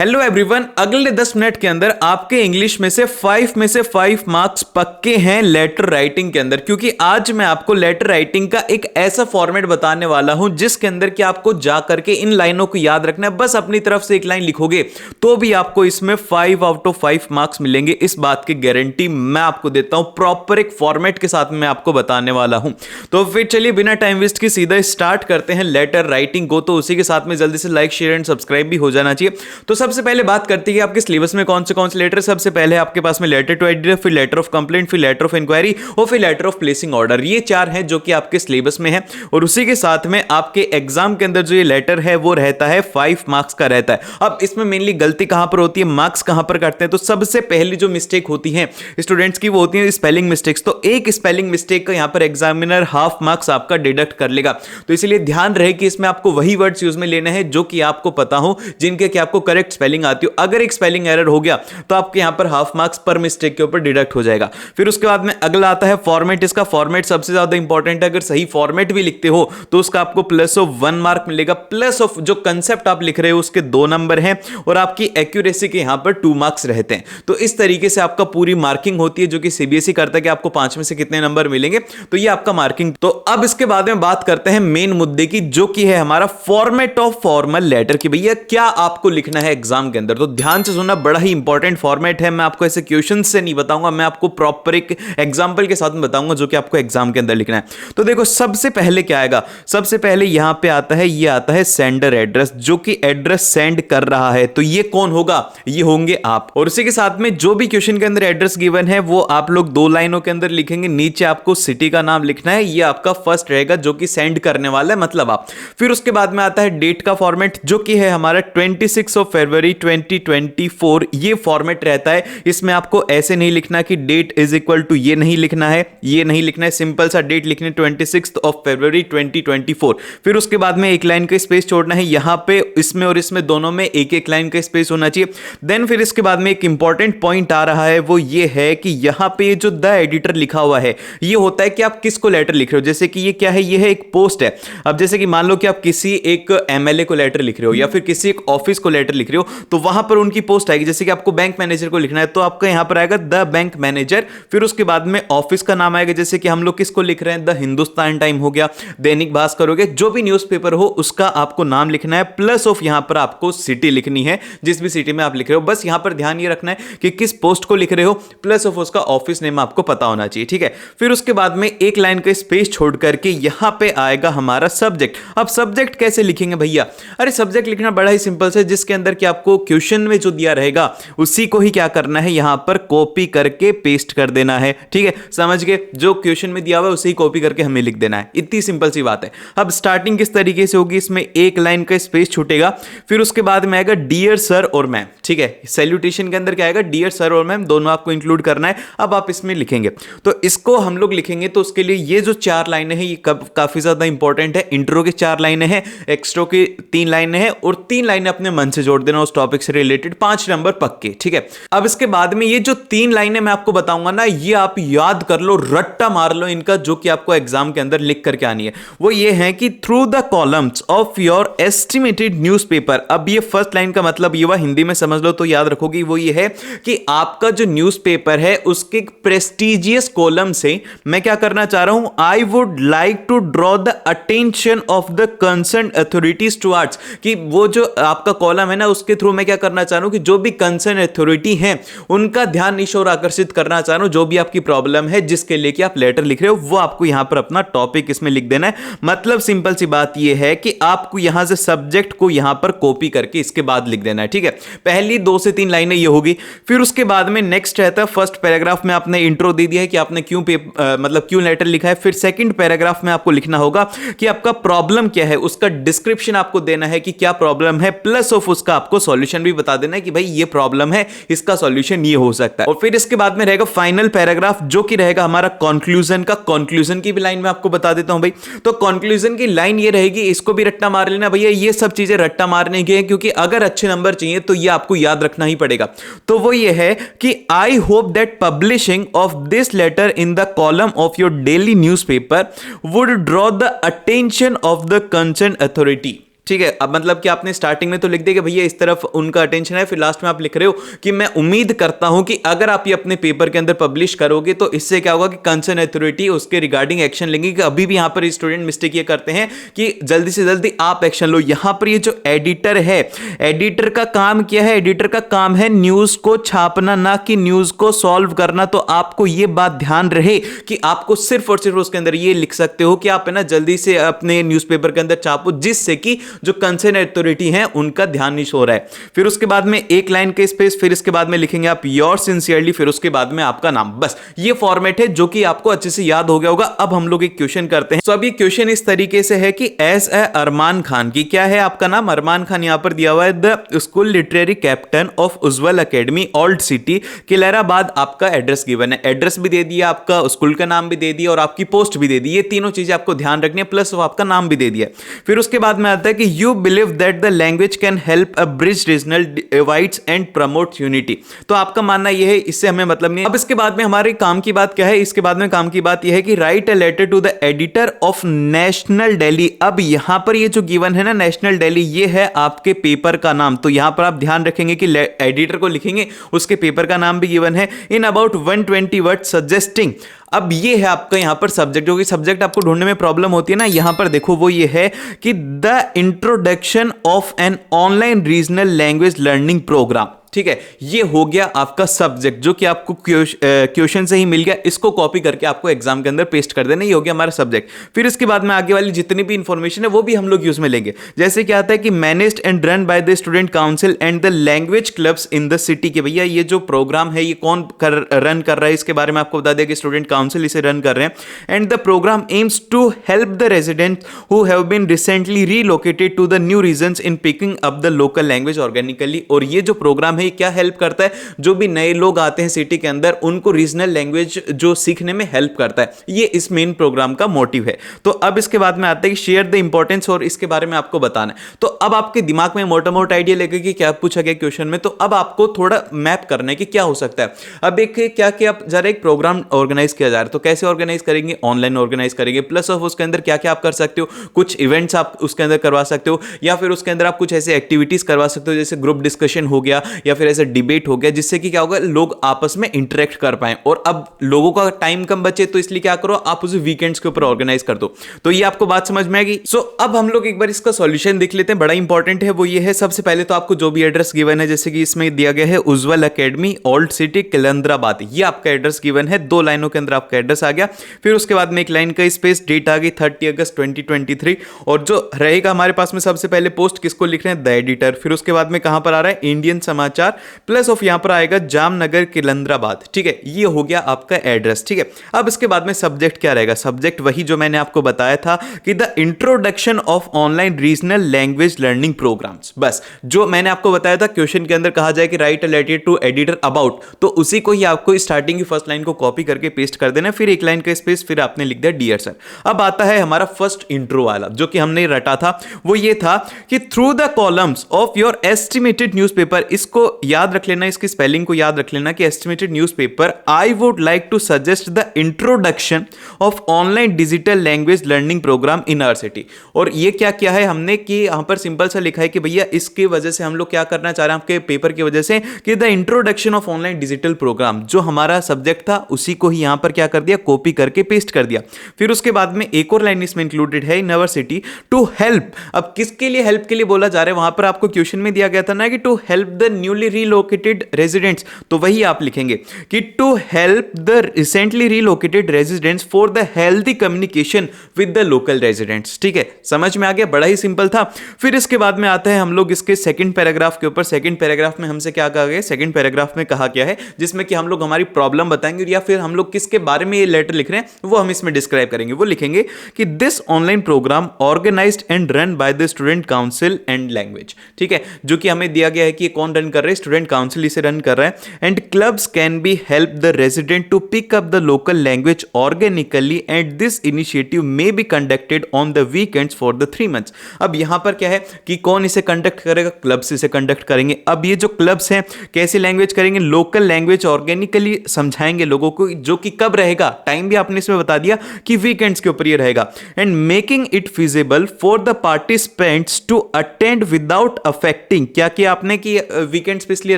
Hello everyone, अगले 10 minute के अंदर आपके इंग्लिश में से 5 मार्क्स पक्के हैं लेटर राइटिंग के अंदर। क्योंकि आज मैं आपको लेटर राइटिंग का एक ऐसा फॉर्मेट बताने वाला हूं जिसके अंदर कि आपको जा करके इन लाइनों को याद रखना है। बस अपनी तरफ से एक लाइन लिखोगे तो भी आपको इसमें 5 आउट ऑफ 5 मार्क्स मिलेंगे। इस बात की गारंटी मैं आपको देता हूं, प्रॉपर एक फॉर्मेट के साथ मैं आपको बताने वाला हूं। तो फिर चलिए बिना टाइम वेस्ट के सीधा स्टार्ट करते हैं लेटर राइटिंग को। तो उसी के साथ में जल्दी से लाइक, शेयर एंड सब्सक्राइब भी हो जाना चाहिए। तो सबसे पहले बात करते हैं कि आपके सिलेबस में कौन से लेटर। सबसे पहले आपके पास में लेटर टू एडिटर, फिर लेटर ऑफ कंप्लेंट, फिर लेटर ऑफ इंक्वायरी और फिर लेटर ऑफ प्लेसिंग ऑर्डर। ये 4 हैं जो कि आपके सिलेबस में है। और उसी के साथ में आपके एग्जाम के अंदर जो ये लेटर है वो रहता है 5 मार्क्स का रहता है। अब इसमें मेनली गलती कहां पर होती है, मार्क्स कहां पर काटते हैं। तो सबसे पहली जो मिस्टेक होती है स्टूडेंट्स की वो होती है स्पेलिंग मिस्टेक्स। तो एक स्पेलिंग मिस्टेक का यहां पर एग्जामिनर हाफ मार्क्स आपका डिडक्ट कर लेगा। तो इसलिए ध्यान रहे कि इसमें आपको वही वर्ड्स यूज में लेने हैं जो कि आपको पता हो, जिनके कि आपको करेक्ट स्पेलिंग आती हो। अगर एक स्पेलिंग एरर हो गया तो आपके यहां पर हाफ मार्क्स पर मिस्टेक के ऊपर डिडक्ट हो जाएगा। फिर उसके बाद में अगला आता है फॉर्मेट। इसका फॉर्मेट सबसे ज्यादा इंपॉर्टेंट है। अगर सही फॉर्मेट भी लिखते हो तो उसका आपको प्लस ऑफ 1 मार्क मिलेगा। प्लस ऑफ जो कंसेप्ट आप लिख रहे हो उसके 2 नंबर हैं और आपकी एक्यूरेसी के यहां पर 2 मार्क्स रहते हैं। तो इस तरीके से आपका पूरी मार्किंग होती है, जो कि सीबीएसई करता है कि आपको 5 में से कितने नंबर मिलेंगे। तो ये आपका मार्किंग। तो अब इसके बाद में बात करते हैं मेन मुद्दे की, जो कि है हमारा फॉर्मेट ऑफ फॉर्मल लेटर की भैया क्या आपको लिखना है एग्जाम के अंदर। तो ध्यान से सुनना, बड़ा ही इंपॉर्टेंट फॉर्मेट है। मैं आपको ऐसे क्वेश्चन से नहीं बताऊंगा, मैं आपको प्रॉपर एक एग्जांपल के साथ में बताऊंगा जो कि आपको एग्जाम के अंदर लिखना है। तो देखो सबसे पहले क्या आएगा, सबसे पहले यहां पे आता है, ये आता है सेंडर एड्रेस, जो कि एड्रेस सेंड कर रहा है। तो ये कौन होगा, ये होंगे आप। और उसी के साथ में जो भी क्वेश्चन के अंदर एड्रेस गिवन है वो आप लोग 2 लाइनों के अंदर लिखेंगे। नीचे आपको सिटी का नाम लिखना है, ये आपका फर्स्ट रहेगा जो कि सेंड करने वाला है, मतलब आप। फिर उसके बाद में आता है डेट का फॉर्मेट, जो कि है हमारा 26 ऑफ फरवरी 2024। ये फॉर्मेट रहता है। इसमें आपको ऐसे नहीं लिखना कि डेट इज इक्वल टू, ये नहीं लिखना है, ये नहीं लिखना है। सिंपल सा डेट लिखनी है 26 ऑफ फरवरी 2024। फिर उसके बाद में एक लाइन का स्पेस छोड़ना है। यहां पे इसमें और इसमें दोनों में एक एक लाइन का स्पेस होना चाहिए। देन फिर इसके बाद में एक इंपॉर्टेंट पॉइंट आ रहा है, वो ये है कि यहां पे जो द एडिटर लिखा हुआ है ये होता है कि आप किसको लेटर लिख रहे हो। जैसे कि ये क्या है, ये है एक पोस्ट है। अब जैसे कि मान लो कि आप किसी एक एमएलए को लेटर लिख रहे हो या फिर किसी एक ऑफिस को लेटर लिख रहे हो, तो वहां पर उनकी पोस्ट आएगी। जैसे कि आपको बैंक मैनेजर को लिखना है तो आपका यहां पर आएगा द बैंक मैनेजर। फिर उसके बाद में ऑफिस का नाम आएगा। जैसे कि हम लोग किसको लिख रहे हैं, द हिंदुस्तान टाइम हो गया, दैनिक भास्कर हो गया, जो भी न्यूज़पेपर हो उसका आपको नाम लिखना है। प्लस ऑफ यहां पर आपको सिटी लिखनी है, जिस भी सिटी में आप लिख रहे हो। बस यहां पर ध्यान ये रखना है कि किस पोस्ट को लिख रहे हो, प्लस ऑफ उसका ऑफिस नेम आपको पता होना चाहिए, ठीक है। फिर उसके बाद में एक लाइन का स्पेस छोड़ करके यहां पे आएगा हमारा सब्जेक्ट। अब सब्जेक्ट कैसे लिखेंगे भैया, अरे सब्जेक्ट लिखना बड़ा ही सिंपल से, जिसके अंदर कि आपको क्वेश्चन में जो दिया रहेगा उसी को ही क्या करना है, यहां पर कॉपी करके पेस्ट कर देना है, ठीक है। समझ गए, जो क्वेश्चन में दिया हुआ है उसे ही कॉपी करके हमें लिख देना है। इतनी सिंपल सी बात है। अब स्टार्टिंग किस तरीके से होगी, इसमें एक लाइन का स्पेस छूटेगा। फिर उसके बाद में आएगा डियर सर और मैम, ठीक है। सैल्यूटेशन के अंदर क्या आएगा, डियर सर और मैम, दोनों आपको इंक्लूड करना है। अब आप इसमें लिखेंगे तो इसको हम लोग लिखेंगे। तो उसके लिए ये जो 4 लाइनें हैं ये काफी ज्यादा इंपॉर्टेंट है। इंट्रो के 4 लाइनें हैं, एक्स्ट्रो की 3 लाइनें हैं और 3 लाइनें अपने मन से जोड़ देना उस टॉपिक से रिलेटेड, 5 नंबर पक्के, ठीक है। अब इसके बाद में ये जो 3 लाइनें मैं आपको बताऊंगा ना, ये आप याद कर लो, रट्टा मार लो इनका, जो कि आपको एग्जाम के अंदर लिख करके आनी है। वो ये है कि through the columns of your estimated newspaper. अब ये फर्स्ट लाइन का मतलब ये हुआ, हिंदी में समझ लो तो याद रखोगी, वो ये है कि आपका जो न्यूज़पेपर है उसके प्रेस्टिजियस कॉलम से मैं क्या करना चाह रहा हूं, I would like to draw the attention of the concern authorities towards, कि वो जो आपका कॉलम है ना उसके थ्रू मैं क्या करना चाह रहा हूं कि जो भी कंसर्न अथॉरिटी है उनका ध्यान इस ओर आकर्षित करना चाह रहा हूं। जो भी आपकी प्रॉब्लम है जिसके लिए कि आप लेटर लिख रहे हो वो आपको यहां पर अपना टॉपिक इसमें लिख देना है। मतलब सिंपल सी बात यह है कि आपको यहां से सब्जेक्ट को यहां पर कॉपी करके इसके बाद लिख देना है, ठीक है। पहली 2 से 3 लाइनें ये होगी। फिर उसके बाद में नेक्स्ट रहता है फर्स्ट पैराग्राफ में आपने इंट्रो दे दिया है कि आपने क्यों मतलब क्यों लेटर लिखा है। फिर सेकंड पैराग्राफ में आपको लिखना होगा कि आपका प्रॉब्लम क्या है, उसका डिस्क्रिप्शन आपको देना है कि क्या प्रॉब्लम है, प्लस ऑफ उसका आपको सॉल्यूशन भी बता देना है कि भाई ये प्रॉब्लम है, इसका सॉल्यूशन ये हो सकता है। और फिर इसके बाद में रहेगा फाइनल पैराग्राफ, जो कि रहेगा हमारा कंक्लूजन का। कंक्लूजन की भी लाइन मैं आपको बता देता हूं भाई। तो कंक्लूजन की लाइन ये रहेगी, इसको भी रट्टा मार लेना भैया। ये सब चीजें रट्टा मारने की है, क्योंकि अगर अच्छे नंबर चाहिए तो ये आपको याद रखना ही पड़ेगा। तो वो ये है कि I hope that publishing of this letter in the column of your daily newspaper would draw the attention of the concern authority. ठीक है। अब मतलब कि आपने स्टार्टिंग में तो लिख दिया कि भैया इस तरफ उनका अटेंशन है, फिर लास्ट में आप लिख रहे हो कि मैं उम्मीद करता हूं कि अगर आप ये अपने पेपर के अंदर पब्लिश करोगे तो इससे क्या होगा कि कंसर्न अथॉरिटी उसके रिगार्डिंग एक्शन लेंगे। कि अभी भी यहां पर स्टूडेंट मिस्टेक ये करते हैं कि जल्दी से जल्दी आप एक्शन लो। यहां पर ये जो एडिटर है, एडिटर का काम क्या है? एडिटर का काम है न्यूज को छापना, ना कि न्यूज को सॉल्व करना। तो आपको ये बात ध्यान रहे कि आपको सिर्फ और सिर्फ उसके अंदर ये लिख सकते हो कि आप है ना जल्दी से अपने न्यूज़पेपर के अंदर छापो, जिससे कि जो कंसर्न अथॉरिटी है उनका ध्यान नहीं हो रहा है। फिर उसके बाद में एक लाइन के स्पेस, फिर इसके बाद में लिखेंगे आप योर सिंसियरली, फिर उसके बाद में आपका नाम। बस ये फॉर्मेट है जो कि आपको अच्छे से याद हो गया होगा। अब हम लोग एक क्वेश्चन करते हैं। तो अब ये क्वेश्चन इस तरीके से है कि एज ए अरमान खान की, क्या है आपका नाम? अरमान खान यहां पर दिया हुआ है। The school literary captain of Ujjwal academy old city किलैराबाद। आपका एड्रेस गिवन है, एड्रेस भी दे दिया, आपका स्कूल का नाम भी दे दिया और आपकी पोस्ट भी दे दी। ये तीनों चीजें आपको ध्यान रखनी है, प्लस आपका नाम भी दे दिया। फिर उसके बाद में आता है कि you believe that the language can help a bridge regional divides and promote unity. तो आपका मानना यह है, इससे हमें मतलब नहीं। अब इसके बाद में हमारे काम की बात क्या है? इसके बाद में काम की बात यह है कि write a letter to the editor of national Delhi. अब यहां पर ये जो गिवन है ना नेशनल दिल्ली, ये है आपके पेपर का नाम। तो यहां पर आप ध्यान रखेंगे कि एडिटर को लिखेंगे, उसके पेपर का नाम भी गिवन है। In about 120 word suggesting. अब ये है आपका यहां पर सब्जेक्ट, जो कि सब्जेक्ट आपको ढूंढने में प्रॉब्लम होती है ना, यहां पर देखो वो ये है कि the introduction of an online regional language learning program. ठीक है, ये हो गया आपका सब्जेक्ट, जो कि आपको क्वेश्चन से ही मिल गया। इसको कॉपी करके आपको एग्जाम के अंदर पेस्ट कर देना, ये हो गया हमारा सब्जेक्ट। फिर इसके बाद में आगे वाली जितनी भी इंफॉर्मेशन है वो भी हम लोग यूज में लेंगे। जैसे क्या आता है कि managed and run by the student council and the language clubs in the city. के भैया ये जो प्रोग्राम है ये कौन रन कर रहा है, इसके बारे में आपको बता दें कि स्टूडेंट काउंसिल इसे रन कर रहे हैं। And the program aims to help the residents who have been recently relocated to the new regions in picking up the local language organically. और ये जो प्रोग्राम है क्या हेल्प करता है? जो भी नए लोग आते हैं सिटी के अंदर उनको रीजनल लैंग्वेज जो सीखने में हेल्प करता है। ये इस मेन प्रोग्राम का मोटिव है। तो अब इसके बाद में आता है कि शेयर द इंपॉर्टेंस, और इसके बारे में आपको बताना है। तो अब आपके दिमाग में मोटा मोटा आइडिया लेके कि क्या पूछा गया क्वेश्चन में, तो अब आपको थोड़ा मैप करना है कि क्या हो सकता है। अब एक क्या कि आप जरा एक प्रोग्राम ऑर्गेनाइज किया जा रहा है, तो कैसे ऑर्गेनाइज करेंगे? ऑनलाइन ऑर्गेनाइज करेंगे। प्लस ऑफ उसके अंदर क्या क्या आप कर सकते हो, कुछ इवेंट्स आप उसके अंदर करवा सकते हो, या फिर उसके अंदर आप कुछ ऐसे एक्टिविटीज करवा सकते हो जैसे ग्रुप डिस्कशन हो गया या फिर ऐसे डिबेट हो गया, जिससे कि क्या होगा लोग आपस में इंटरेक्ट कर पाए। और अब लोगों का टाइम कम बचे तो इसलिए क्या करो आप उसे वीकेंड्स के ऊपर ऑर्गेनाइज कर दो। तो ये आपको बात समझ में आएगी। सो अब हम लोग एक बार इसका सॉल्यूशन देख लेते हैं, बड़ा इंपॉर्टेंट है। वो ये है, सबसे पहले तो आपको जो भी एड्रेस गिवन है, जैसे कि इसमें दिया गया है उज्जवल एकेडमी ओल्ड सिटी किलंद्राबाद, ये आपका एड्रेस गिवन है। 2 लाइनों के अंदर आपका एड्रेस आ गया। फिर उसके बाद में एक लाइन का स्पेस, डेट आ गई 30 अगस्त 2023। और जो रहेगा हमारे पास में सबसे पहले पोस्ट किसको लिख रहे हैं? The editor. फिर उसके बाद में कहां पर आ रहा है? इंडियन समाचार, प्लस ऑफ यहां पर आएगा जामनगर किलंद्राबाद। ठीक है, ये हो गया आपका एड्रेस। ठीक है, अब इसके बाद में सब्जेक्ट क्या रहेगा? सब्जेक्ट वही जो मैंने आपको बताया था कि the introduction of online regional language learning programs. बस जो मैंने आपको बताया था क्वेश्चन के अंदर कहा जाए कि write a letter to editor about, तो उसी को ही आपको स्टार्टिंग की फर्स्ट लाइन को कॉपी करके पेस्ट कर देना, फिर एक लाइन का स्पेस, फिर आपने लिख दिया डियर सर। अब आता है हमारा फर्स्ट इंट्रो वाला, जो कि हमने रटा था। वो ये था कि through the columns of your estimated newspaper, इसको याद रख लेना, इसकी स्पेलिंग को याद रख लेना कि estimated newspaper, I would like to suggest the introduction of online digital language learning program in our city. और ये क्या किया है हमने कि यहां पर सिंपल सा लिखा है कि भैया इसकी वजह से हम लोग क्या करना चाह रहे हैं आपके पेपर की वजह से, कि the introduction of online digital program, जो हमारा सब्जेक्ट था उसी को ही यहां पर क्या कर दिया, कॉपी करके पेस्ट कर दिया। फिर उसके बाद में एक और लाइन इसमें इंक्लूडेड है, in our city to help. अब किसके लिए हेल्प के लिए बोला जा रहा है? वहां पर आपको क्वेश्चन में दिया गया था ना कि to help the newly relocated residents, तो वही आप लिखेंगे कि to help the recently relocated residents for the healthy communication with the local residents. ठीक है, समझ में आ गया, बड़ा ही सिंपल था। फिर इसके बाद में आता है हम लोग इसके सेकंड पैराग्राफ के ऊपर। सेकंड पैराग्राफ में हमसे क्या कहा गया? सेकंड पैराग्राफ में कहा क्या है, जिसमें कि हम लोग हमारी प्रॉब्लम बताएंगे, या फिर हम लोग किसके बारे में ये लेटर लिख रहे हैं वो हम इसमें डिस्क्राइब करेंगे। वो लिखेंगे कि this online program organized and run by the student council and language. ठीक है, जो कि हमें दिया गया है कि कौन रन कर कर रहे हैं, स्टूडेंट काउंसिल इसे रन कर रहा है। And clubs can be help the resident to pick up the local language organically and this initiative may be conducted on the weekends for the 3 months. अब यहां पर क्या है कि कौन इसे कंडक्ट करेगा? क्लब्स इसे कंडक्ट करेंगे। अब ये जो क्लब्स हैं कैसी लैंग्वेज करेंगे? लोकल लैंग्वेज ऑर्गेनिकली समझाएंगे लोगों को, जो कि कब रहेगा? टाइम भी आपने इसमें बता दिया कि वीकेंड्स के ऊपर ये रहेगा। And making it feasible for the participants to attend without affecting, क्या किया आपने कि वीकेंड्स पे इसलिए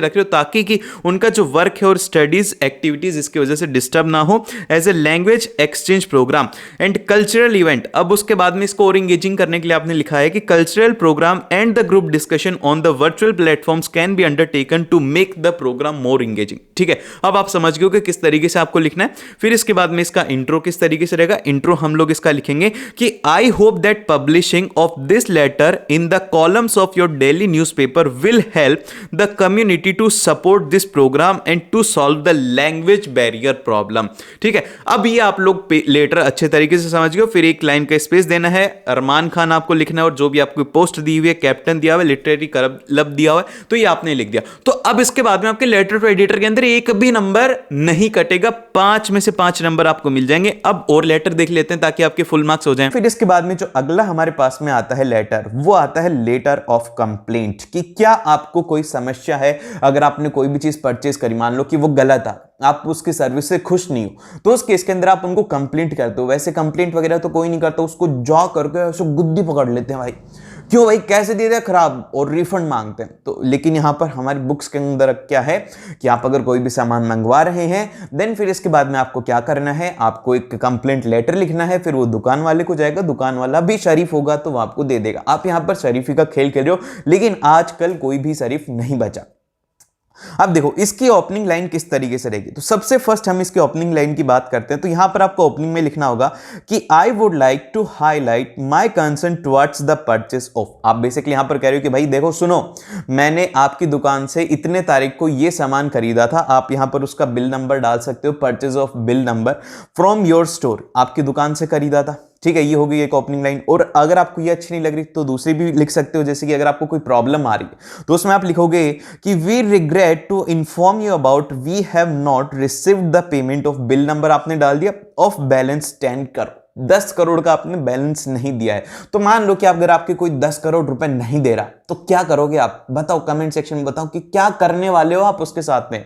रख रहे हो ताकि कि उनका जो वर्क है और स्टडीज एक्टिविटीज इसकी वजह से डिस्टर्ब ना हो, as a language exchange program and cultural event. अब उसके बाद में इसको और इंगेजिंग करने के लिए आपने लिखा है कि cultural program and the group discussion on the virtual platforms can be undertaken to make the program more engaging. ठीक है, अब आप समझ गए हो कि किस तरीके से आपको लिखना है। फिर इसके बाद में इसका इंट्रो किस तरीके से रहेगा? इंट्रो हम लोग इसका लिखेंगे कि I hope that publishing of this letter in the columns of your daily newspaper will help the community to support this program and to solve the language barrier problem. ठीक है, अब ये आप लोग लेटर अच्छे तरीके से समझ गए। फिर एक लाइन का स्पेस देना है, अरमान खान आपको लिखना है और जो भी आपको पोस्ट दी हुई है, कैप्टन दिया हुआ है, लिटरेरी क्लब दिया हुआ है, तो ये आपने लिख दिया। तो अब इसके बाद में आपके लेटर टू एडिटर के अंदर एक भी नंबर नहीं कटेगा, 5 में से 5 नंबर आपको मिल जाएंगे। अब और लेटर देख लेते हैं ताकि आपके फुल मार्क्स हो जाएं। फिर इसके बाद में जो अगला हमारे पास में आता है लेटर, वो आता है लेटर ऑफ कंप्लेंट, कि क्या आपको कोई समस्या है। अगर आपने कोई भी चीज परचेज करी, मान लो कि वो गलत है, आप उसकी सर्विस से खुश नहीं हो, तो उस केस के अंदर आप उनको कंप्लेंट करते हो। वैसे कंप्लेंट वगैरह तो कोई नहीं करता, उसको जॉ करके उसको गुद्दी पकड़ लेते हैं, भाई क्यों भाई कैसे दे दिया खराब, और रिफंड मांगते हैं। तो लेकिन यहां पर हमारी बुक्स के अंदर क्या है कि आप अगर कोई भी सामान मंगवा रहे हैं, देन फिर इसके बाद में आपको क्या करना है, आपको एक कंप्लेंट लेटर लिखना है। फिर वो दुकान वाले को जाएगा, दुकान वाला भी शरीफ होगा तो वो आपको दे देगा। आप यहां पर शरीफी का खेल खेल रहे हो, लेकिन आजकल कोई भी शरीफ नहीं बचा। अब देखो इसकी ओपनिंग लाइन किस तरीके से रहेगी। तो सबसे फर्स्ट हम इसकी ओपनिंग लाइन की बात करते हैं। तो यहां पर आपको ओपनिंग में लिखना होगा कि I would like to highlight my concern towards the purchase of. आप बेसिकली यहां पर कह रहे हो कि भाई देखो सुनो, मैंने आपकी दुकान से इतने तारीख को यह सामान खरीदा था। आप यहां पर उसका बिल नंबर डाल सकते हो, purchase of bill number from your store, आपकी दुकान से खरीदा था। ठीक है, ये होगी एक ओपनिंग लाइन। और अगर आपको ये अच्छी नहीं लग रही तो दूसरी भी लिख सकते हो, जैसे कि अगर आपको कोई प्रॉब्लम आ रही है तो उसमें आप लिखोगे कि we regret to inform you about we have not received the payment of bill number, आपने डाल दिया, ऑफ बैलेंस 10 करोड़, 10 करोड़ का आपने बैलेंस नहीं दिया है। तो मान लो कि अगर आपके कोई 10 करोड़ रुपए नहीं दे रहा तो क्या करोगे आप? बताओ, कमेंट सेक्शन में बताओ कि क्या करने वाले हो आप उसके साथ में।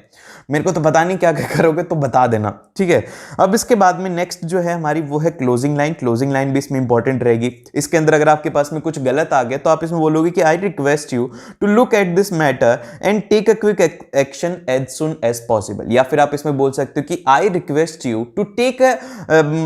मेरे को तो पता नहीं क्या क्या करोगे, तो बता देना। ठीक है, अब इसके बाद में नेक्स्ट जो है हमारी वो है क्लोजिंग लाइन। क्लोजिंग लाइन भी इसमें इंपॉर्टेंट रहेगी। इसके अंदर अगर आपके पास में कुछ गलत आ गया तो आप इसमें बोलोगे कि I request you to look at this matter and take a quick action as soon as possible. या फिर आप इसमें बोल सकते हो कि I request you to take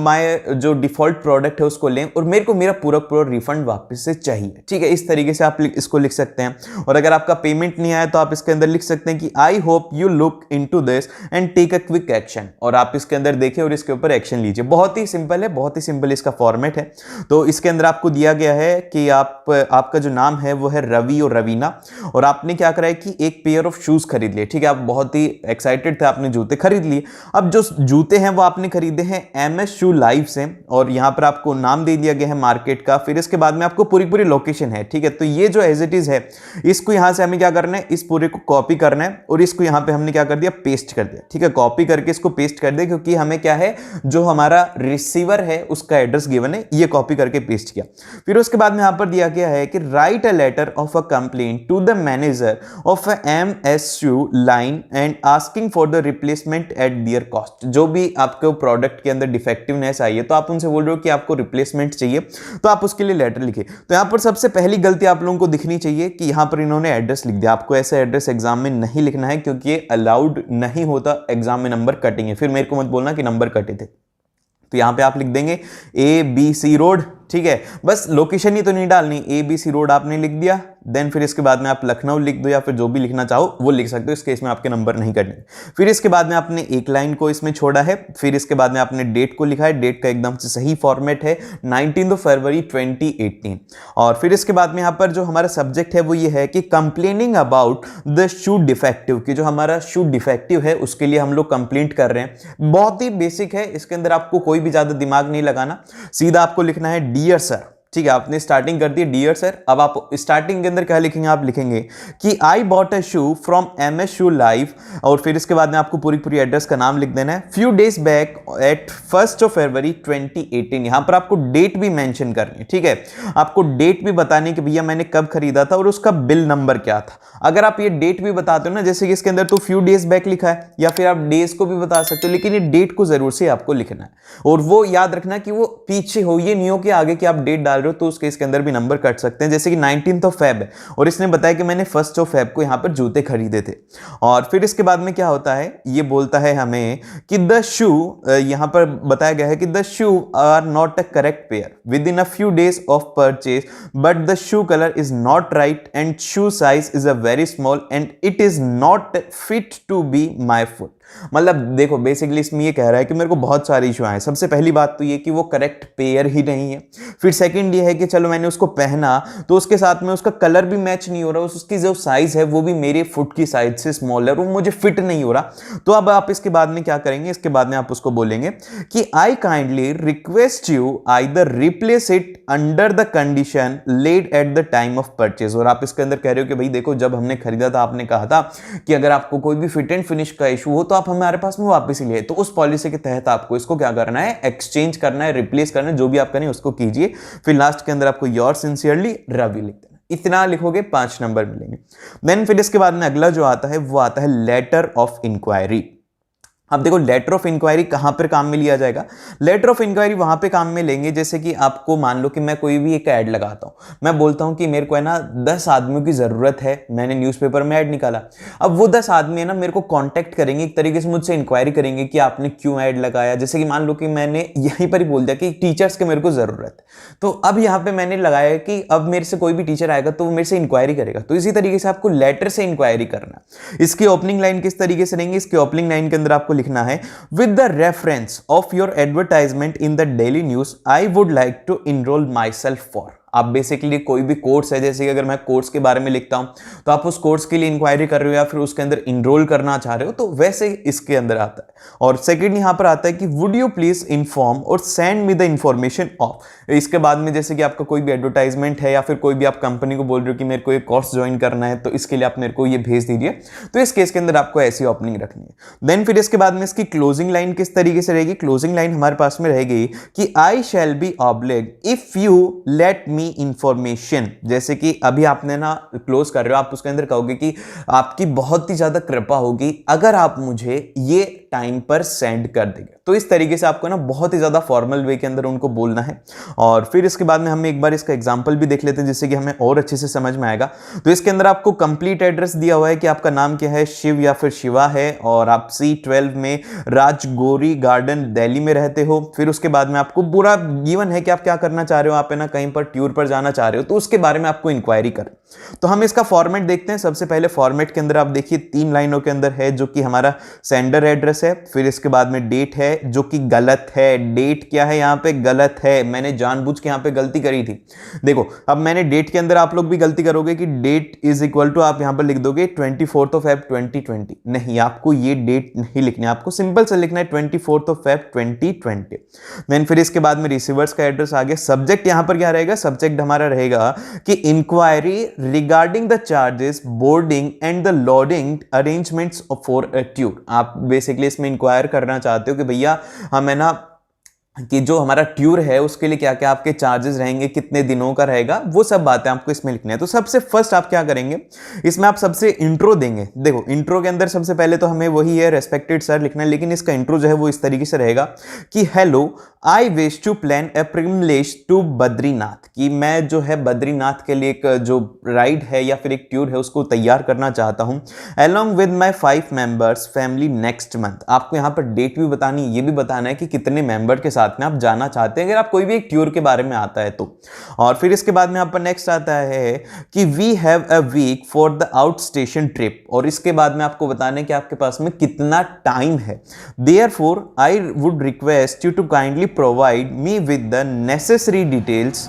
my जो डिफॉल्ट प्रोडक्ट है उसको लें और मेरे को मेरा पूरा रिफंड वापस से चाहिए। ठीक है, इस तरीके से आप इसको लिख सकते हैं। और अगर आपका पेमेंट नहीं आया तो आप इसके अंदर लिख सकते हैं कि I hope you look into this and take a quick action, और आप इसके अंदर देखिए और इसके ऊपर एक्शन लीजिए। बहुत ही सिंपल है, बहुत ही सिंपल इसका फॉर्मेट है। तो इसके अंदर आपको दिया गया है कि आपका जो नाम है वो है रवि और रवीना, और आपने क्या करा है कि एक पेयर ऑफ शूज खरीद लिए। ठीक है, आप बहुत ही एक्साइटेड थे, आपने जूते खरीद लिए। अब जो जूते हैं वो आपने खरीदे हैं MS शू लाइव से, और यहां पर आपको नाम दे दिया गया है मार्केट का। फिर इसके बाद में आपको पूरी लोकेशन है। ठीक है, तो ये जो एज इट इज है, इसको यहां से हमें क्या करना है, इस पूरे को कॉपी करना है और इसको यहां पे हमने क्या कर दिया, पेस्ट कर दिया। ठीक है, कॉपी करके इसको पेस्ट कर दिया, क्योंकि हमें क्या है, जो हमारा रिसीवर है उसका एड्रेस गिवन है, ये कॉपी करके पेस्ट किया। फिर उसके बाद में यहां पर दिया गया है कि write a letter of a complaint to the manager of a MSU line and asking for the replacement at their cost. जो भी आपको प्रोडक्ट के अंदर डिफेक्टिवनेस आई है तो आप उनसे बोल रहे हो कि आपको रिप्लेसमेंट चाहिए, तो आप उसके लिए लेटर लिखे। तो यहां पर सबसे पहली गलती आप लोगों को दिखनी चाहिए कि यहां पर इन्होंने एड्रेस लिख दिया। आपको ऐसा एड्रेस एग्जाम में नहीं लिखना है, क्योंकि ये अलाउड नहीं होता, एग्जाम में नंबर कटेंगे। फिर मेरे को मत बोलना कि नंबर कटे थे। तो यहां पे आप लिख देंगे ABC रोड। ठीक है, बस लोकेशन ही तो नहीं डालनी, ABC रोड आपने लिख दिया। देन फिर इसके बाद में आप लखनऊ लिख दो, या फिर जो भी लिखना चाहो वो लिख सकते हो। इस केस में आपके नंबर नहीं कटने। फिर इसके बाद में आपने एक लाइन को इसमें छोड़ा है। फिर इसके बाद में आपने डेट को लिखा है, डेट का एकदम से सही फॉर्मेट है 19 फरवरी 2018। और फिर इसके बाद में यहाँ पर जो हमारा सब्जेक्ट है वो ये है कि complaining about the shoe defective, कि जो हमारा शू डिफेक्टिव है उसके लिए हम लोग कंप्लेंट कर रहे हैं। बहुत ही बेसिक है, इसके अंदर आपको कोई भी ज्यादा दिमाग नहीं लगाना, सीधा आपको लिखना है डियर सर। ठीक है, आपने स्टार्टिंग कर दी डियर सर। अब आप स्टार्टिंग के अंदर क्या लिखेंगे, आप लिखेंगे कि I bought a shoe from MS shoe live, और फिर इसके बाद में आपको पूरी पूरी एड्रेस का नाम लिख देना है। फ्यू डेज बैक एट 1 फरवरी 2018, यहां पर आपको डेट भी मेंशन करनी है, ठीक है, आपको डेट भी बतानी कि भैया मैंने कब खरीदा था और उसका बिल नंबर क्या था। अगर आप ये डेट भी बताते हो ना, जैसे कि इसके अंदर तो फ्यू डेज बैक लिखा है, या फिर आप डेज को भी बता सकते हो, लेकिन ये डेट को जरूर से आपको लिखना है, और वो याद रखना कि वो पीछे हो, ये नहीं हो कि आगे की आप डेट डाल रहे हो तो उस केस के अंदर भी नंबर कट सकते हैं। जैसे कि 19 फेब है और इसने बताया कि मैंने 1 फेब को यहां पर जूते खरीदे थे। और फिर इसके बाद में क्या होता है, ये बोलता है हमें कि द शू, यहां पर बताया गया है कि the shoe are not a correct pair within a few days of purchase, but the shoe colour is not right and shoe size is a very small and it is not fit to be my foot. मतलब देखो basically इसमें ये कह रहा है कि मेरे को बहुत सारे इशू आए। सबसे पहली बात तो ये कि वो करेक्ट पेयर ही नहीं है। फिर सेकंड ये है कि चलो मैंने उसको पहना तो उसके साथ में उसका कलर भी मैच नहीं हो रहा, उसकी जो साइज है वो भी मेरे फुट की साइज से स्मॉल है, वो मुझे फिट नहीं हो रहा। तो अब आप इसके बाद में क्या करेंगे, इसके बाद में आप उसको बोलेंगे कि I kindly request you either replace it under the condition laid at the time of purchase. और आप इसके अंदर कह रहे हो कि भाई देखो जब हमने खरीदा था आपने कहा था कि अगर आपको कोई भी फिट एंड फिनिश का इशू हो तो आप हमारे पास में वापस ही लिए, तो उस पॉलिसी के तहत आपको इसको क्या करना है, एक्सचेंज करना है, रिप्लेस करना है, जो भी आप करें उसको कीजिए। फिर लास्ट के अंदर आपको योर सिंसियरली रवि लिख देना। इतना लिखोगे 5 नंबर मिलेंगे। देन फिर इसके बाद में अगला जो आता है वो आता है लेटर ऑफ इंक्वायरी। अब देखो लेटर ऑफ इंक्वायरी कहां पर काम में लिया जाएगा, लेटर ऑफ इंक्वायरी वहां पे काम में लेंगे जैसे कि आपको मान लो कि मैं कोई भी एक ऐड लगाता हूं, मैं बोलता हूं कि मेरे को है ना 10 आदमियों की जरूरत है, मैंने न्यूज़पेपर में ऐड निकाला। अब वो 10 आदमी है ना मेरे को कांटेक्ट करेंगे, एक तरीके से मुझसे इंक्वायरी करेंगे कि आपने क्यों ऐड लगाया। जैसे कि मान लो कि मैंने यहीं पर ही बोल दिया कि टीचर्स के मेरे को जरूरत है, तो अब यहाँ पे मैंने लगाया कि अब मेरे से कोई भी टीचर आएगा तो वो मेरे से इंक्वायरी करेगा। तो इसी तरीके से आपको लेटर से इंक्वायरी करना। इसकी ओपनिंग लाइन किस तरीके से रहेंगी, इसकी ओपनिंग लाइन के अंदर आपको लिखना है with the reference of your advertisement in the daily news I would like to enroll myself for। आप बेसिकली कोई भी कोर्स है, जैसे कि अगर मैं कोर्स के बारे में लिखता हूं तो आप उस कोर्स के लिए इंक्वायरी कर रहे हो या फिर उसके अंदर इनरोल करना चाह रहे हो, तो वैसे इसके अंदर आता है। और सेकंड यहां पर आता है कि वुड यू प्लीज इन्फॉर्म और send me the information of. इसके बाद में जैसे कि आपका कोई भी एडवर्टाइजमेंट है या फिर कोई भी आप कंपनी को बोल रहे हो कि मेरे को एक कोर्स ज्वाइन करना है, तो इसके लिए आप मेरे को ये भेज दीजिए, तो इस केस के अंदर आपको ऐसी ओपनिंग रखनी है। देन फिर इसके बाद में इसकी क्लोजिंग लाइन किस तरीके से रहेगी, क्लोजिंग लाइन हमारे पास में रहेगी कि I shall be oblige if you let me information. जैसे कि अभी आपने ना क्लोज कर रहे हो, आप उसके अंदर कहोगे कि आपकी बहुत ही ज्यादा कृपा होगी अगर आप मुझे ये टाइम पर सेंड कर देंगे। तो इस तरीके से आपको ना बहुत ही ज्यादा फॉर्मल वे के अंदर उनको बोलना है। और फिर इसके बाद में हम एक बार इसका एग्जांपल भी देख लेते हैं जिससे कि हमें और अच्छे से समझ में आएगा। तो इसके अंदर आपको कंप्लीट एड्रेस दिया हुआ है कि आपका नाम क्या है, शिव या फिर शिवा है, और आप C12 में राजगोरी गार्डन दिल्ली में रहते हो। फिर उसके बाद में आपको पूरा गिवन है कि आप क्या करना चाह रहे हो, आप है ना कहीं पर टूर पर जाना चाह रहे हो, तो उसके बारे में आपको इंक्वायरी करें। तो हम इसका फॉर्मेट देखते हैं। सबसे पहले फॉर्मेट के अंदर आप देखिए 3 लाइनों के अंदर है जो कि हमारा सेंडर एड्रेस है। फिर इसके बाद में डेट है जो कि गलत है, डेट क्या है यहाँ पे गलत है, मैंने जानबूझ के यहाँ पे गलती करी थी। देखो अब मैंने डेट के अंदर आप लोग भी गलती करोगे कि डेट इज इक्वल टू आप यहाँ पर लिख दोगे 24 फेब 2020। नहीं, आपको ये डेट नहीं लिखनी है, आपको सिंपल से लिखना है 24 फेब 2020। देन फिर इसके बाद में रिसीवर्स का एड्रेस आ गया। सब्जेक्ट यहाँ पर क्या रहेगा, सब्जेक्ट हमारा रहेगा कि inquiry regarding the charges boarding and the lodging arrangements for a tour. आप बेसिकली इसमें इंक्वायर करना चाहते हो कि भैया हमें ना कि जो हमारा टूर है उसके लिए क्या क्या आपके चार्जेस रहेंगे, कितने दिनों का रहेगा, वो सब बातें आपको इसमें लिखनी है। तो सबसे फर्स्ट आप क्या करेंगे, इसमें आप सबसे इंट्रो देंगे। देखो इंट्रो के अंदर सबसे पहले तो हमें वही है रेस्पेक्टेड सर लिखना है, लेकिन इसका इंट्रो जो है वो इस तरीके से रहेगा कि hello I wish to plan a privilege to Badrinath, कि मैं जो है बद्रीनाथ के लिए एक जो राइड है या फिर एक टूर है उसको तैयार करना चाहता हूं along with my 5 members family next month. आपको यहाँ पर डेट भी बतानी, ये भी बताना है कि कितने मेंबर के साथ में आप जाना चाहते हैं, अगर आप कोई भी एक टूर के बारे में आता है तो। और फिर इसके बाद में यहाँ पर नेक्स्ट आता है कि we have a week for the outstation trip, और इसके बाद में आपको बताना है कि आपके पास में कितना टाइम है। Therefore I would request you to kindly provide me with the necessary details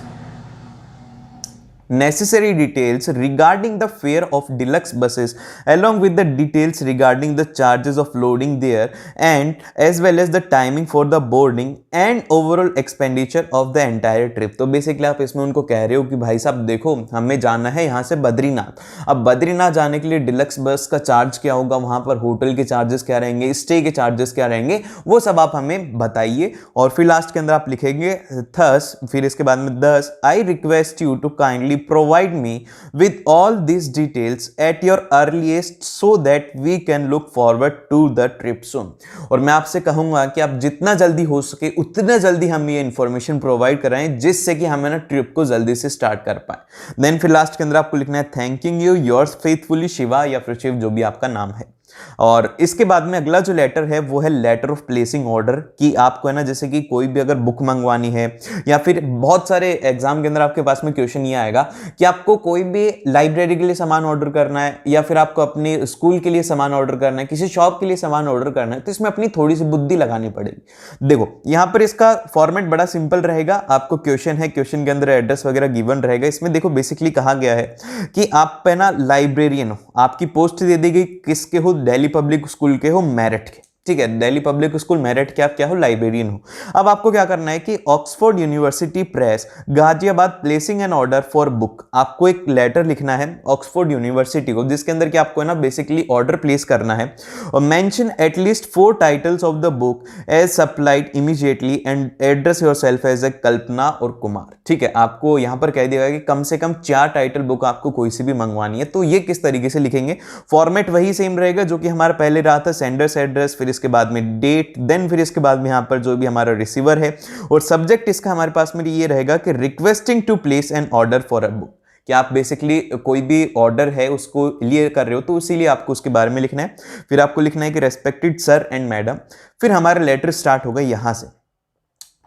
necessary details regarding the fare of deluxe buses along with the details regarding the charges of loading there and as well as the timing for the boarding and overall expenditure of the entire trip। तो basically आप इसमें उनको कह रहे हो कि भाई साहब देखो हमें जाना है यहाँ से बद्रीनाथ, अब बद्रीनाथ जाने के लिए डिलक्स बस का चार्ज क्या होगा, वहाँ पर होटल के चार्जेस क्या रहेंगे, स्टे के चार्जेस क्या रहेंगे, वो सब आप हमें बताइए। और फिर लास्ट के अंदर आप लिखेंगे थस, फिर इसके बाद में thus I request you to kindly provide me with all this details at your earliest so that we can look forward to the trip soon. और मैं आपसे कहूंगा कि आप जितना जल्दी हो सके उतना जल्दी हम ये इंफॉर्मेशन प्रोवाइड कराएं जिससे कि हमें ना ट्रिप को जल्दी से स्टार्ट कर पाए। देन फिर लास्ट के अंदर आपको लिखना है thanking you yours faithfully Shiva या फिर शिव, जो भी आपका नाम है। और इसके बाद में अगला जो लेटर है वो है लेटर ऑफ प्लेसिंग ऑर्डर, कि आपको है ना जैसे कि कोई भी अगर बुक मंगवानी है या फिर बहुत सारे एग्जाम के अंदर आपके पास में क्वेश्चन ये आएगा कि आपको कोई भी लाइब्रेरी के लिए सामान ऑर्डर करना है या फिर आपको अपने स्कूल के लिए सामान ऑर्डर करना है, किसी शॉप के लिए सामान ऑर्डर करना है, तो इसमें अपनी थोड़ी सी बुद्धि लगानी पड़ेगी। देखो यहाँ पर इसका फॉर्मेट बड़ा सिंपल रहेगा, आपको क्वेश्चन है, क्वेश्चन के अंदर एड्रेस वगैरह गिवन रहेगा। इसमें देखो बेसिकली कहा गया है कि आप है ना लाइब्रेरियन हो, आपकी पोस्ट दे दी गई किसके हो, दिल्ली पब्लिक स्कूल के हो, मेरठ के, ठीक है, दिल्ली पब्लिक स्कूल मेरठ के आप क्या हो, लाइब्रेरियन हो। अब आपको क्या करना है कि Oxford university press Ghaziabad placing an order for book, आपको एक लेटर लिखना है ऑक्सफोर्ड यूनिवर्सिटी को जिसके अंदर कि आपको है ना बेसिकली ऑर्डर प्लेस करना है और mention at least 4 titles of the book as supplied immediately and address yourself as a Kalpana और कुमार। ठीक है, आपको यहां पर कह दिया गया कि कम से कम 4 टाइटल बुक आपको कोई सी भी मंगवानी है। तो ये किस तरीके से लिखेंगे, फॉर्मेट वही सेम रहेगा जो कि हमारा पहले रहा था, सेंडर्स एड्रेस, फिर इसके बाद में डेट, देन फिर इसके बाद में यहां पर जो भी हमारा रिसीवर है और सब्जेक्ट इसका हमारे पास में ये रहेगा कि requesting to place an order for a book, कि आप बेसिकली कोई भी ऑर्डर है उसको लिए कर रहे हो तो इसीलिए आपको उसके बारे में लिखना है। फिर आपको लिखना है कि रेस्पेक्टेड सर एंड मैडम, फिर हमारा लेटर स्टार्ट होगा यहां से।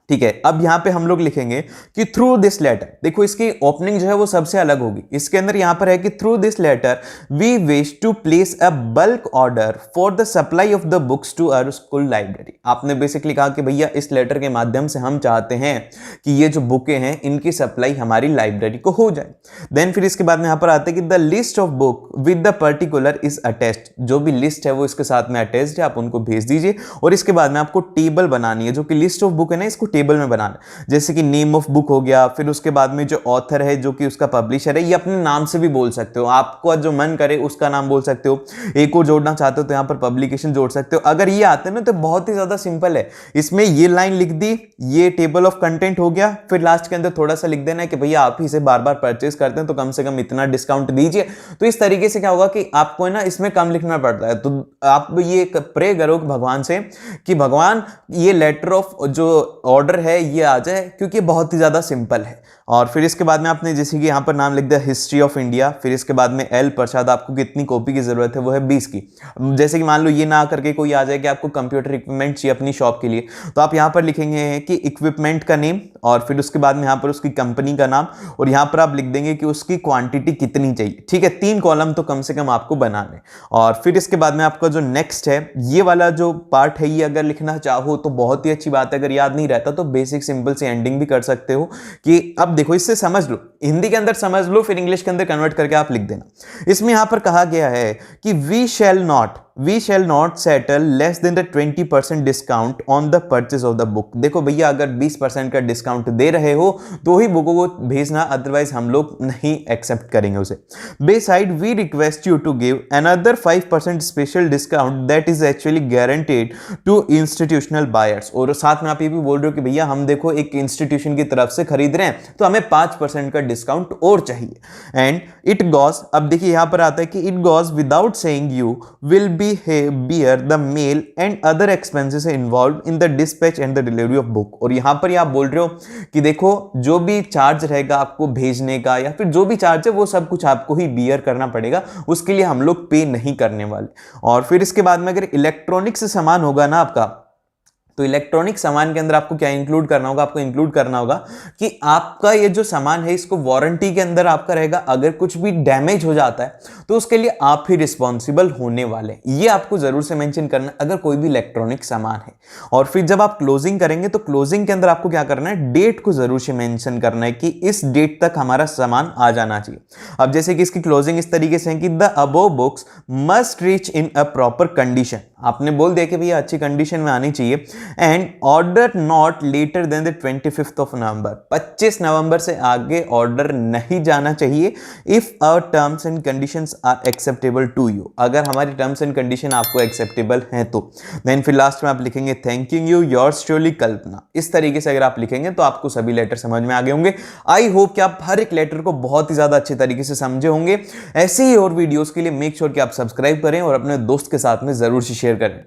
ठीक है, अब यहां पे हम लोग लिखेंगे कि थ्रू दिस लेटर, देखो इसकी ओपनिंग जो है वो सबसे अलग होगी। इसके अंदर यहां पर है कि through this letter we wish to place a bulk order for the supply of the books to our school library. आपने बेसिकली कहा कि भैया इस लेटर के माध्यम से हम चाहते हैं कि ये जो बुकें हैं इनकी सप्लाई हमारी लाइब्रेरी को हो जाए। देन फिर इसके बाद में यहां पर आते हैं कि the list of book with the particular is attached, जो भी लिस्ट है वो इसके साथ में अटैच्ड है, आप उनको भेज दीजिए। और इसके बाद में आपको टेबल बनानी है, जो कि लिस्ट ऑफ बुक है ना इसको टेबल में बनाना, जैसे कि नेम ऑफ बुक हो गया, फिर उसके बाद में जो ऑथर है जो कि उसका पब्लिशर है, ये अपने नाम से भी बोल सकते हो, आपको जो मन करे उसका नाम बोल सकते हो। एक और जोड़ना चाहते हो तो यहां पर पब्लिकेशन जोड़ सकते हो। अगर ये आते हैं ना तो बहुत ही ज्यादा सिंपल है, इसमें ये लाइन लिख दी, ये टेबल ऑफ कंटेंट हो गया, फिर लास्ट के अंदर थोड़ा सा लिख देना है कि भैया आप ही से बार बार परचेज करते हैं तो कम से कम इतना डिस्काउंट दीजिए। तो इस तरीके से क्या होगा कि आपको ना इसमें कम लिखना पड़ता है। तो आप ये प्रे करो भगवान से कि भगवान ये लेटर ऑफ जो ऑर्डर है ये आ जाए, क्योंकि बहुत ही ज्यादा सिंपल है। और फिर इसके बाद में आपने जैसे कि यहां पर नाम लिख दिया हिस्ट्री ऑफ इंडिया, फिर इसके बाद में एल प्रसाद, आपको कितनी कॉपी की जरूरत है वो है 20 की। जैसे कि मान लो ये ना करके कोई आ जाए कि आपको कंप्यूटर इक्विपमेंट चाहिए अपनी शॉप के लिए, तो आप यहां पर लिखेंगे कि इक्विपमेंट का नेम और फिर उसके बाद में यहां पर उसकी कंपनी का नाम और यहां पर आप लिख देंगे कि उसकी क्वांटिटी कितनी चाहिए। ठीक है, 3 कॉलम तो कम से कम आपको बनाने। और फिर इसके बाद में आपका जो नेक्स्ट है ये वाला जो पार्ट है, ये अगर लिखना चाहो तो बहुत ही अच्छी बात है, अगर याद नहीं रहता तो बेसिक सिंपल से एंडिंग भी कर सकते हो। कि अब देखो इससे समझ लो, हिंदी के अंदर समझ लो, फिर इंग्लिश के अंदर कन्वर्ट करके आप लिख देना। इसमें यहां पर कहा गया है कि we shall not settle less than the 20% discount on the purchase of the book. देखो भैया अगर 20% का डिस्काउंट दे रहे हो तो ही बुकों को भेजना, अदरवाइज हम लोग नहीं एक्सेप्ट करेंगे उसे। Beside we request you to give another 5% special discount that is actually guaranteed to institutional buyers. और साथ में आप ये भी बोल रहे हो कि भैया हम देखो एक इंस्टीट्यूशन की तरफ से खरीद रहे हैं तो हमें 5% का डिस्काउंट और चाहिए। एंड इट गॉज, अब देखिए यहां पर आता है कि it goes without saying you will be bear the mail and other expenses involved in the dispatch and the delivery of book। और यहां पर आप बोल रहे हो कि देखो जो भी चार्ज रहेगा आपको भेजने का या फिर जो भी चार्ज है वो सब कुछ आपको ही बियर करना पड़ेगा, उसके लिए हम लोग पे नहीं करने वाले। और फिर इसके बाद में अगर इलेक्ट्रॉनिक से सामान होगा ना आपका, तो इलेक्ट्रॉनिक सामान के अंदर आपको क्या इंक्लूड करना होगा, आपको इंक्लूड करना होगा कि आपका ये जो सामान है इसको वारंटी के अंदर आपका रहेगा, अगर कुछ भी डैमेज हो जाता है तो उसके लिए आप ही रिस्पॉन्सिबल होने वाले, ये आपको जरूर से मेंशन करना अगर कोई भी इलेक्ट्रॉनिक सामान है। और फिर जब आप क्लोजिंग करेंगे तो क्लोजिंग के अंदर आपको क्या करना है, डेट को जरूर से मेंशन करना है कि इस डेट तक हमारा सामान आ जाना चाहिए। अब जैसे कि इसकी क्लोजिंग इस तरीके से है कि the above books must reach in a proper condition, आपने बोल दिया कि भैया अच्छी कंडीशन में आनी चाहिए, and order not later than the 25th of November, 25 नवंबर से आगे ऑर्डर नहीं जाना चाहिए। If our terms and conditions are acceptable to you, अगर हमारी टर्म्स एंड कंडीशन आपको एक्सेप्टेबल हैं तो। देन फिर लास्ट में आप लिखेंगे thanking you yours truly Kalpana. इस तरीके से अगर आप लिखेंगे तो आपको सभी लेटर समझ में आ गए होंगे। आई होप कि आप हर एक लेटर को बहुत ही ज्यादा अच्छे तरीके से समझे होंगे। ऐसे ही और वीडियोस के लिए मेक श्योर कि आप सब्सक्राइब करें और अपने दोस्त के साथ में जरूर से शेयर करें।